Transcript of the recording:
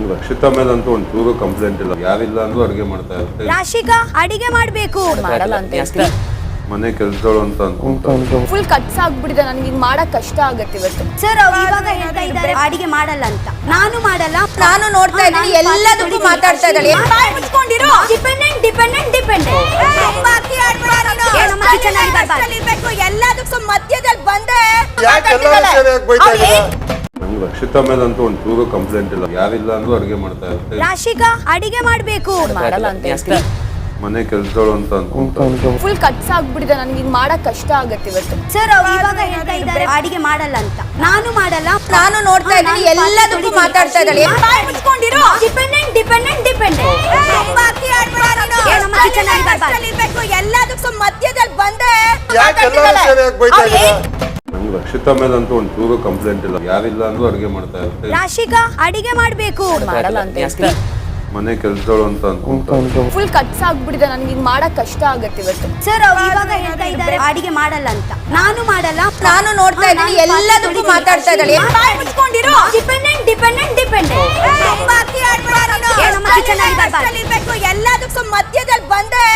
ನಂಗೆ ರಕ್ಷಿತಾ ಮೇಲಂತೂ ಒಂಚೂರು ಕಂಪ್ಲೇಂಟ್ ಇಲ್ಲ. ಯಾರಿಲ್ಲ ಅಂದ್ರೂ ಅಡುಗೆ ಮಾಡ್ತಾ ಇರುತ್ತೆ. ರಾಶಿಕಾ ಅಡಿಗೆ ಮಾಡ್ಬೇಕು ಮಾಡಲ್ಲ ಅಂತ ಹೇಳ್ತೀನಿ. ಮನೆ ಕೆಲಸಗಳು ಅಂತ ಅನ್ಕೊಂತ ಫುಲ್ ಕಟ್ಸ್ ಆಗ್ಬಿಟ್ಟಿದೆ, ನನಗೆ ಈಗ ಮಾಡಕ್ ಕಷ್ಟ ಆಗತ್ತೆ ಇವತ್ತು. ಸರ್ ಇವಾಗ ಹೇಳ್ತಾ ಇದ್ದಾರೆ ಅಡಿಗೆ ಮಾಡಲ್ಲ ಅಂತ. ನಾನು ಮಾಡಲ್ಲ, ನಾನು ನೋಡ್ತಾ ಇದ್ದೀನಿ ಎಲ್ಲದಕ್ಕೂ ಮಾತಾಡ್ತಾ ಇದ್ದಾಳೆ. ಡಿಪೆಂಡೆಂಟ್ ಡಿಪೆಂಡೆಂಟ್ ಡಿಪೆಂಡೆಂಟ್ ಎಲ್ಲದಕ್ಕೂ ಮಧ್ಯದಲ್ಲಿ ಬಂದೆ. ನಂಗೆ ರಕ್ಷಿತಾ ಮೇಲಂತೂ ಒಂಚೂರು ಕಂಪ್ಲೇಂಟ್ ಇಲ್ಲ. ಯಾರಿಲ್ಲ ಅಂದ್ರೂ ಅಡುಗೆ ಮಾಡ್ತಾ ಇರುತ್ತೆ. ರಾಶಿಕಾ ಅಡಿಗೆ ಮಾಡ್ಬೇಕು ಮಾಡಲ್ಲ ಅಂತ ಹೇಳ್ತೀನಿ. ಮನೆ ಕೆಲಸಗಳು ಅಂತ ಅನ್ಕೊಂತ ಫುಲ್ ಕಟ್ಸ್ ಆಗ್ಬಿಟ್ಟಿದೆ, ನನಗೆ ಈಗ ಮಾಡಕ್ ಕಷ್ಟ ಆಗತ್ತೆ ಇವತ್ತು. ಸರ್ ಇವಾಗ ಹೇಳ್ತಾ ಇದ್ದಾರೆ ಅಡಿಗೆ ಮಾಡಲ್ಲ ಅಂತ. ನಾನು ಮಾಡಲ್ಲ, ನಾನು ನೋಡ್ತಾ ಇದ್ದೀನಿ ಎಲ್ಲದಕ್ಕೂ ಮಾತಾಡ್ತಾ ಇದ್ದಾಳೆ. ಡಿಪೆಂಡೆಂಟ್ ಡಿಪೆಂಡೆಂಟ್ ಡಿಪೆಂಡೆಂಟ್ ಎಲ್ಲದಕ್ಕೂ ಮಧ್ಯದಲ್ಲಿ ಬಂದೆ. ನಂಗೆ ರಕ್ಷಿತಾ ಮೇಲಂತೂ ಒಂಚೂರು ಕಂಪ್ಲೇಂಟ್ ಇಲ್ಲ. ಯಾರಿಲ್ಲ ಅಂದ್ರೂ ಅಡುಗೆ ಮಾಡ್ತಾ ಇರುತ್ತೆ. ರಾಶಿಕಾ ಅಡಿಗೆ ಮಾಡ್ಬೇಕು ಮಾಡಲ್ಲ ಅಂತ ಹೇಳ್ತೀನಿ. ಮನೆ ಕೆಲಸಗಳು ಅಂತ ಅನ್ಕೊಂತ ಫುಲ್ ಕಟ್ಸ್ ಆಗ್ಬಿಟ್ಟಿದೆ, ನನಗೆ ಈಗ ಮಾಡಕ್ ಕಷ್ಟ ಆಗತ್ತೆ ಇವತ್ತು. ಸರ್ ಇವಾಗ ಹೇಳ್ತಾ ಇದ್ದಾರೆ ಅಡಿಗೆ ಮಾಡಲ್ಲ ಅಂತ. ನಾನು ಮಾಡಲ್ಲ, ನಾನು ನೋಡ್ತಾ ಇದ್ದೀನಿ ಎಲ್ಲದಕ್ಕೂ ಮಾತಾಡ್ತಾ ಇದ್ದಾಳೆ. ಡಿಪೆಂಡೆಂಟ್ ಡಿಪೆಂಡೆಂಟ್ ಡಿಪೆಂಡೆಂಟ್ ಎಲ್ಲದಕ್ಕೂ ಮಧ್ಯದಲ್ಲಿ ಬಂದೆ.